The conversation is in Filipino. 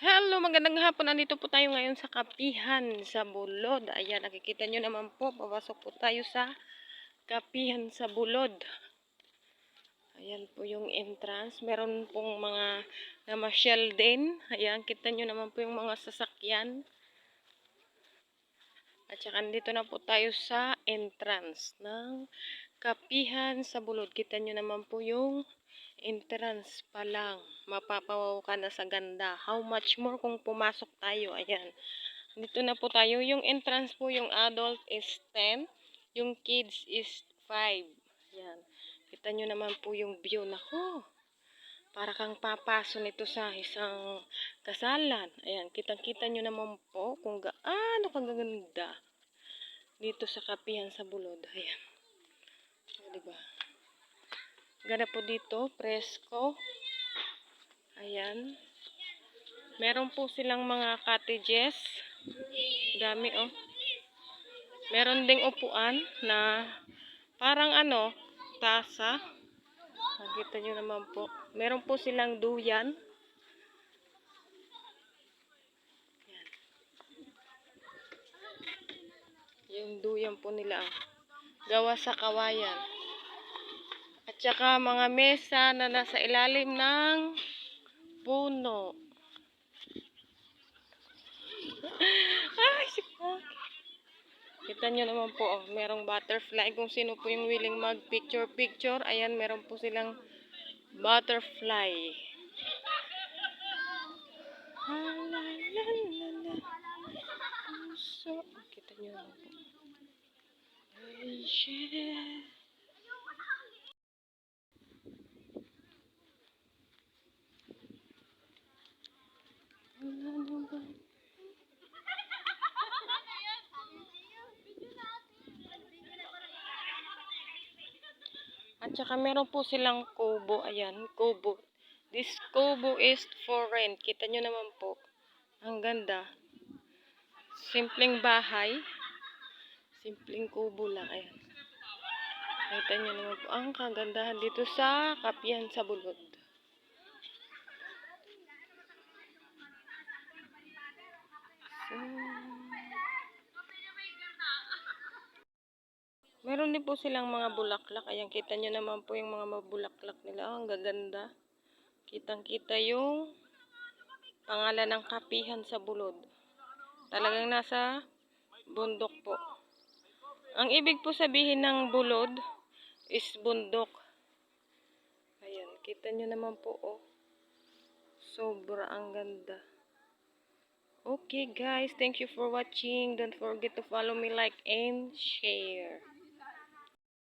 Hello, magandang hapon. Andito po tayo ngayon sa Kapihan sa Bulod. Ayan, nakikita nyo naman po, papasok po tayo sa Kapihan sa Bulod. Ayan po yung entrance. Meron pong mga namasyal din. Ayan, kita nyo naman po yung mga sasakyan. At saka andito na po tayo sa entrance ng Kapihan sa Bulod. Kita nyo naman po yung entrance pa lang. Mapapawaw ka na sa ganda. How much more kung pumasok tayo. Ayan. Dito na po tayo. Yung entrance po, yung adult is 10. Yung kids is 5. Ayan. Kita nyo naman po yung view. Nako. Para kang papaso nito sa isang kasalan. Ayan. Kitang-kita nyo naman po kung gaano kagaganda dito sa Kapihan sa Bulod. Ayan. O, diba? Ganda po dito. Presko. Ayan. Meron po silang mga cottages. Dami, oh. Meron ding upuan na parang tasa. Nakita nyo naman po. Meron po silang duyan. Yan. Yung duyan po nila, gawa sa kawayan. At saka mga mesa na nasa ilalim ng puno. Ay, sipak. Kita nyo naman po, oh, merong butterfly. Kung sino po yung willing mag-picture-picture, ayan, meron po silang butterfly. So, kita nyo naman po. Ay, shit. At saka meron po silang kubo. Ayan, kubo. This kubo is for rent. Kita nyo naman po. Ang ganda. Simpleng bahay. Simpleng kubo lang. Ayan. Kita nyo naman po ang kagandahan dito sa Kapihan sa Bulod. So, meron din po silang mga bulaklak. Ayan, kita nyo naman po yung mga bulaklak nila. Ang gaganda. Kitang-kita yung pangalan ng Kapihan sa Bulod. Talagang nasa bundok po. Ang ibig po sabihin ng bulod is bundok. Ayan, kita nyo naman po, oh. Sobra ang ganda. Okay guys, thank you for watching. Don't forget to follow me, like, and share.